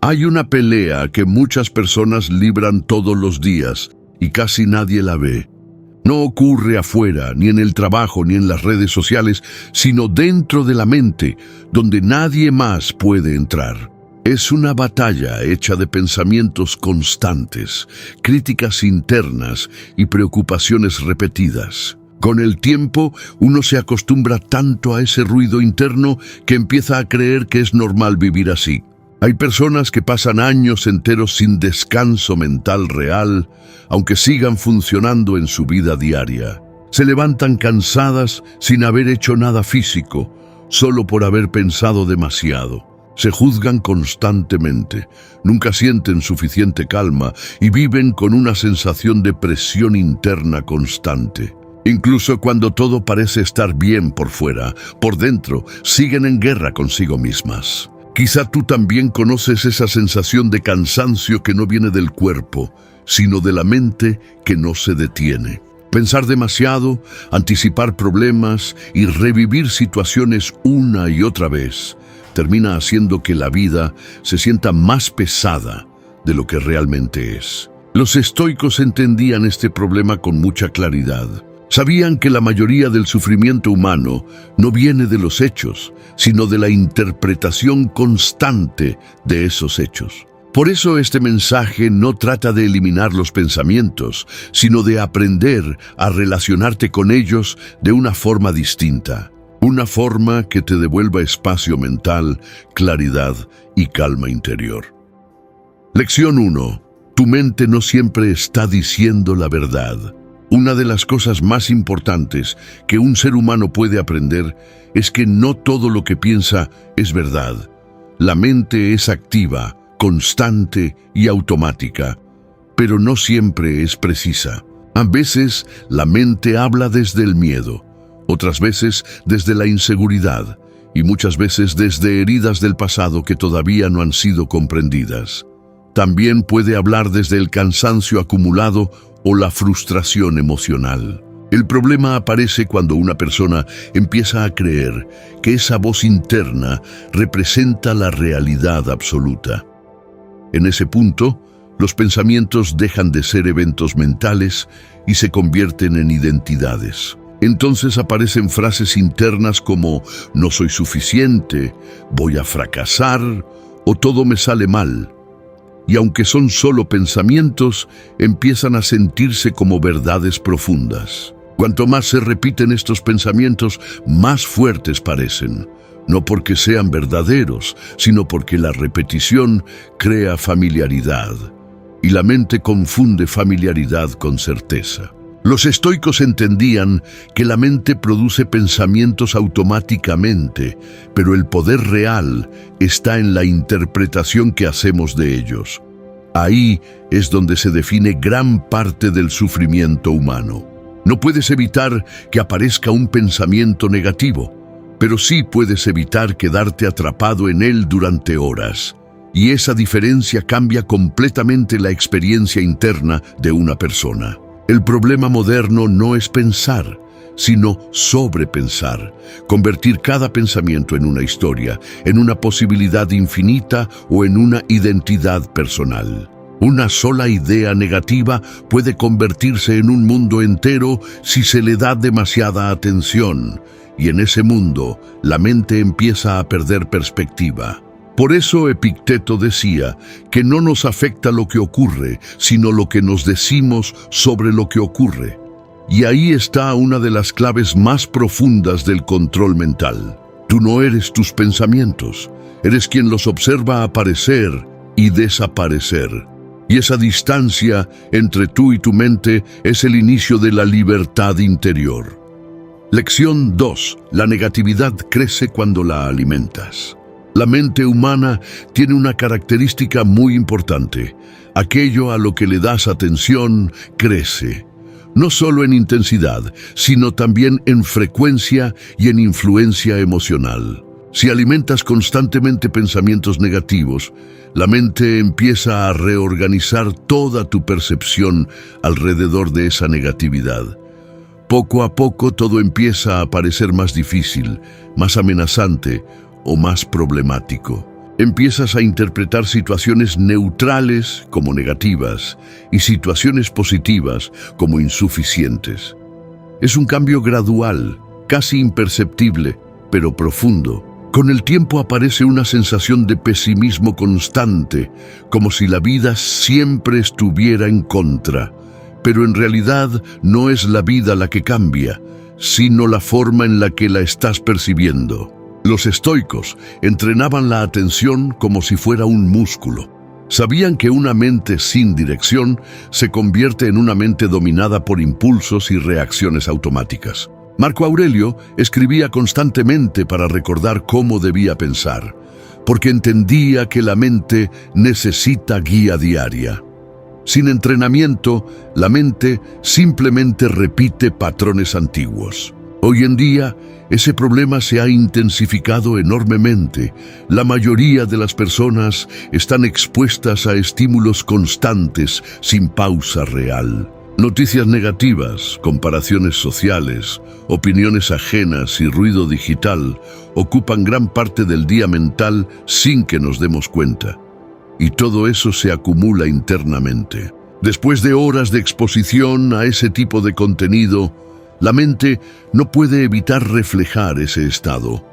Hay una pelea que muchas personas libran todos los días y casi nadie la ve. No ocurre afuera, ni en el trabajo, ni en las redes sociales, sino dentro de la mente, donde nadie más puede entrar. Es una batalla hecha de pensamientos constantes, críticas internas y preocupaciones repetidas. Con el tiempo, uno se acostumbra tanto a ese ruido interno que empieza a creer que es normal vivir así. Hay personas que pasan años enteros sin descanso mental real, aunque sigan funcionando en su vida diaria. Se levantan cansadas sin haber hecho nada físico, solo por haber pensado demasiado. Se juzgan constantemente, nunca sienten suficiente calma y viven con una sensación de presión interna constante. Incluso cuando todo parece estar bien por fuera, por dentro siguen en guerra consigo mismas. Quizá tú también conoces esa sensación de cansancio que no viene del cuerpo, sino de la mente que no se detiene. Pensar demasiado, anticipar problemas y revivir situaciones una y otra vez termina haciendo que la vida se sienta más pesada de lo que realmente es. Los estoicos entendían este problema con mucha claridad. Sabían que la mayoría del sufrimiento humano no viene de los hechos, sino de la interpretación constante de esos hechos. Por eso este mensaje no trata de eliminar los pensamientos, sino de aprender a relacionarte con ellos de una forma distinta. Una forma que te devuelva espacio mental, claridad y calma interior. Lección 1. Tu mente no siempre está diciendo la verdad. Una de las cosas más importantes que un ser humano puede aprender es que no todo lo que piensa es verdad. La mente es activa, constante y automática, pero no siempre es precisa. A veces la mente habla desde el miedo, otras veces desde la inseguridad y muchas veces desde heridas del pasado que todavía no han sido comprendidas. También puede hablar desde el cansancio acumulado o la frustración emocional. El problema aparece cuando una persona empieza a creer que esa voz interna representa la realidad absoluta. En ese punto, los pensamientos dejan de ser eventos mentales y se convierten en identidades. Entonces aparecen frases internas como «no soy suficiente», «voy a fracasar» o «todo me sale mal». Y aunque son solo pensamientos, empiezan a sentirse como verdades profundas. Cuanto más se repiten estos pensamientos, más fuertes parecen. No porque sean verdaderos, sino porque la repetición crea familiaridad. Y la mente confunde familiaridad con certeza. Los estoicos entendían que la mente produce pensamientos automáticamente, pero el poder real está en la interpretación que hacemos de ellos. Ahí es donde se define gran parte del sufrimiento humano. No puedes evitar que aparezca un pensamiento negativo, pero sí puedes evitar quedarte atrapado en él durante horas. Y esa diferencia cambia completamente la experiencia interna de una persona. El problema moderno no es pensar, sino sobrepensar, convertir cada pensamiento en una historia, en una posibilidad infinita o en una identidad personal. Una sola idea negativa puede convertirse en un mundo entero si se le da demasiada atención, y en ese mundo la mente empieza a perder perspectiva. Por eso Epicteto decía que no nos afecta lo que ocurre, sino lo que nos decimos sobre lo que ocurre. Y ahí está una de las claves más profundas del control mental. Tú no eres tus pensamientos, eres quien los observa aparecer y desaparecer. Y esa distancia entre tú y tu mente es el inicio de la libertad interior. Lección 2. La negatividad crece cuando la alimentas. La mente humana tiene una característica muy importante. Aquello a lo que le das atención crece. No solo en intensidad, sino también en frecuencia y en influencia emocional. Si alimentas constantemente pensamientos negativos, la mente empieza a reorganizar toda tu percepción alrededor de esa negatividad. Poco a poco todo empieza a parecer más difícil, más amenazante o más problemático. Empiezas a interpretar situaciones neutrales como negativas y situaciones positivas como insuficientes. Es un cambio gradual, casi imperceptible, pero profundo. Con el tiempo aparece una sensación de pesimismo constante, como si la vida siempre estuviera en contra. Pero en realidad no es la vida la que cambia, sino la forma en la que la estás percibiendo. Los estoicos entrenaban la atención como si fuera un músculo. Sabían que una mente sin dirección se convierte en una mente dominada por impulsos y reacciones automáticas. Marco Aurelio escribía constantemente para recordar cómo debía pensar, porque entendía que la mente necesita guía diaria. Sin entrenamiento, la mente simplemente repite patrones antiguos. Hoy en día, ese problema se ha intensificado enormemente. La mayoría de las personas están expuestas a estímulos constantes sin pausa real. Noticias negativas, comparaciones sociales, opiniones ajenas y ruido digital ocupan gran parte del día mental sin que nos demos cuenta. Y todo eso se acumula internamente. Después de horas de exposición a ese tipo de contenido, la mente no puede evitar reflejar ese estado,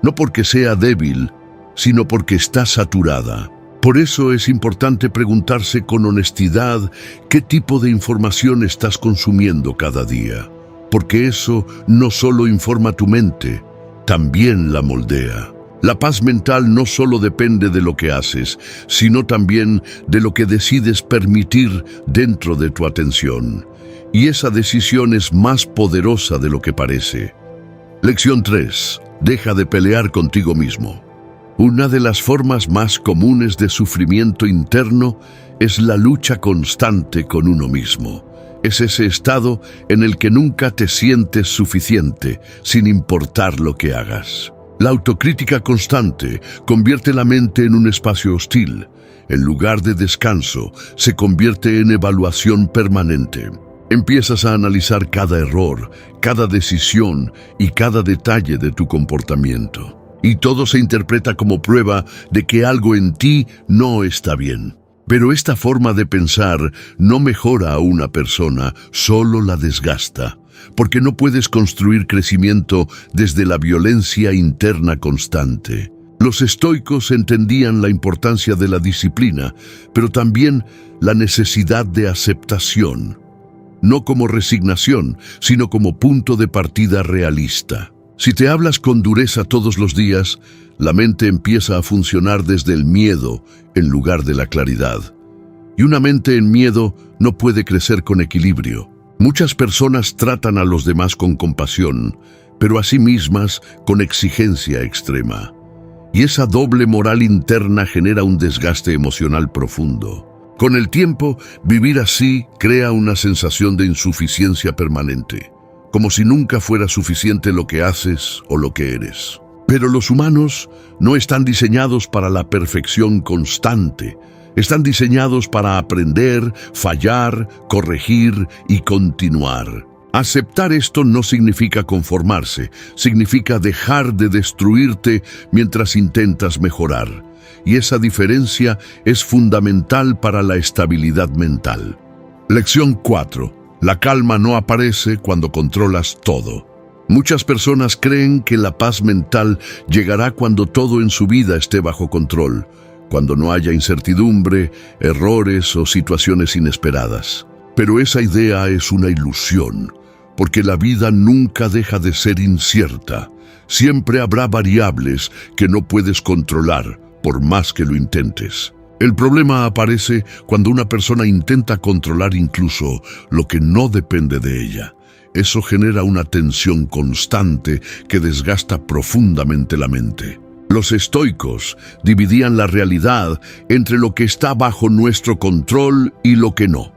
no porque sea débil, sino porque está saturada. Por eso es importante preguntarse con honestidad qué tipo de información estás consumiendo cada día, porque eso no solo informa tu mente, también la moldea. La paz mental no solo depende de lo que haces, sino también de lo que decides permitir dentro de tu atención. Y esa decisión es más poderosa de lo que parece. Lección 3. Deja de pelear contigo mismo. Una de las formas más comunes de sufrimiento interno es la lucha constante con uno mismo. Es ese estado en el que nunca te sientes suficiente, sin importar lo que hagas. La autocrítica constante convierte la mente en un espacio hostil. En lugar de descanso, se convierte en evaluación permanente. Empiezas a analizar cada error, cada decisión y cada detalle de tu comportamiento. Y todo se interpreta como prueba de que algo en ti no está bien. Pero esta forma de pensar no mejora a una persona, solo la desgasta, porque no puedes construir crecimiento desde la violencia interna constante. Los estoicos entendían la importancia de la disciplina, pero también la necesidad de aceptación. No como resignación, sino como punto de partida realista. Si te hablas con dureza todos los días, la mente empieza a funcionar desde el miedo en lugar de la claridad. Y una mente en miedo no puede crecer con equilibrio. Muchas personas tratan a los demás con compasión, pero a sí mismas con exigencia extrema. Y esa doble moral interna genera un desgaste emocional profundo. Con el tiempo, vivir así crea una sensación de insuficiencia permanente, como si nunca fuera suficiente lo que haces o lo que eres. Pero los humanos no están diseñados para la perfección constante. Están diseñados para aprender, fallar, corregir y continuar. Aceptar esto no significa conformarse, significa dejar de destruirte mientras intentas mejorar. Y esa diferencia es fundamental para la estabilidad mental. Lección 4. La calma no aparece cuando controlas todo. Muchas personas creen que la paz mental llegará cuando todo en su vida esté bajo control, cuando no haya incertidumbre, errores o situaciones inesperadas. Pero esa idea es una ilusión, porque la vida nunca deja de ser incierta. Siempre habrá variables que no puedes controlar, por más que lo intentes. El problema aparece cuando una persona intenta controlar incluso lo que no depende de ella. Eso genera una tensión constante que desgasta profundamente la mente. Los estoicos dividían la realidad entre lo que está bajo nuestro control y lo que no.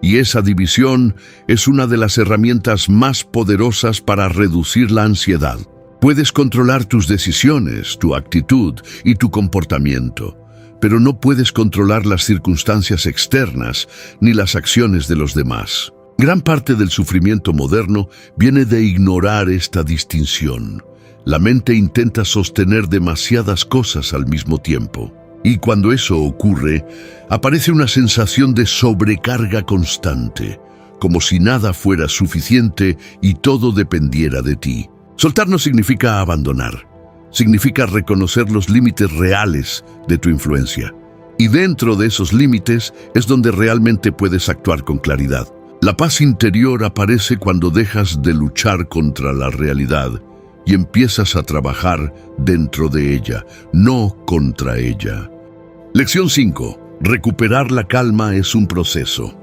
Y esa división es una de las herramientas más poderosas para reducir la ansiedad. Puedes controlar tus decisiones, tu actitud y tu comportamiento, pero no puedes controlar las circunstancias externas ni las acciones de los demás. Gran parte del sufrimiento moderno viene de ignorar esta distinción. La mente intenta sostener demasiadas cosas al mismo tiempo. Y cuando eso ocurre, aparece una sensación de sobrecarga constante, como si nada fuera suficiente y todo dependiera de ti. Soltar no significa abandonar, significa reconocer los límites reales de tu influencia. Y dentro de esos límites es donde realmente puedes actuar con claridad. La paz interior aparece cuando dejas de luchar contra la realidad y empiezas a trabajar dentro de ella, no contra ella. Lección 5. Recuperar la calma es un proceso.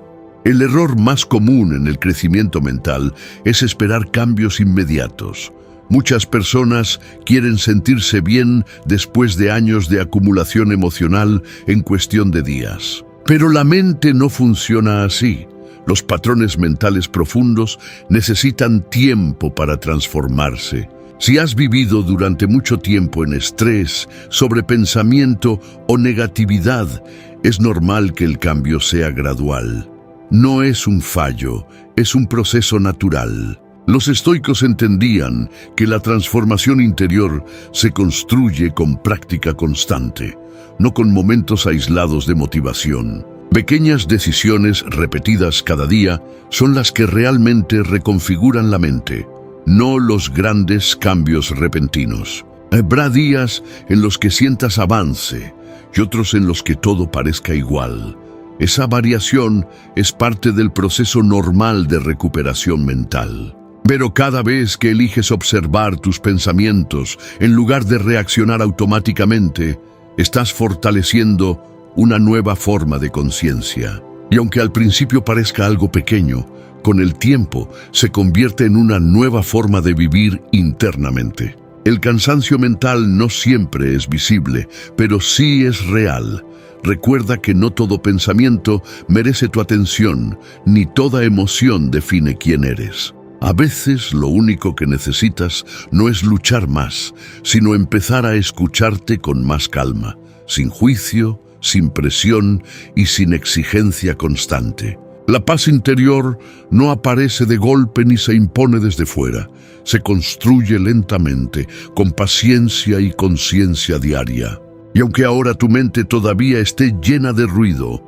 El error más común en el crecimiento mental es esperar cambios inmediatos. Muchas personas quieren sentirse bien después de años de acumulación emocional en cuestión de días. Pero la mente no funciona así. Los patrones mentales profundos necesitan tiempo para transformarse. Si has vivido durante mucho tiempo en estrés, sobrepensamiento o negatividad, es normal que el cambio sea gradual. No es un fallo, es un proceso natural. Los estoicos entendían que la transformación interior se construye con práctica constante, no con momentos aislados de motivación. Pequeñas decisiones repetidas cada día son las que realmente reconfiguran la mente, no los grandes cambios repentinos. Habrá días en los que sientas avance y otros en los que todo parezca igual. Esa variación es parte del proceso normal de recuperación mental. Pero cada vez que eliges observar tus pensamientos en lugar de reaccionar automáticamente, estás fortaleciendo una nueva forma de conciencia. Y aunque al principio parezca algo pequeño, con el tiempo se convierte en una nueva forma de vivir internamente. El cansancio mental no siempre es visible, pero sí es real. Recuerda que no todo pensamiento merece tu atención, ni toda emoción define quién eres. A veces lo único que necesitas no es luchar más, sino empezar a escucharte con más calma, sin juicio, sin presión y sin exigencia constante. La paz interior no aparece de golpe ni se impone desde fuera. Se construye lentamente, con paciencia y conciencia diaria. Y aunque ahora tu mente todavía esté llena de ruido,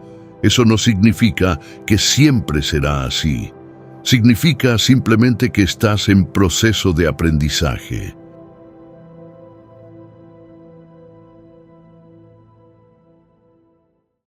eso no significa que siempre será así. Significa simplemente que estás en proceso de aprendizaje.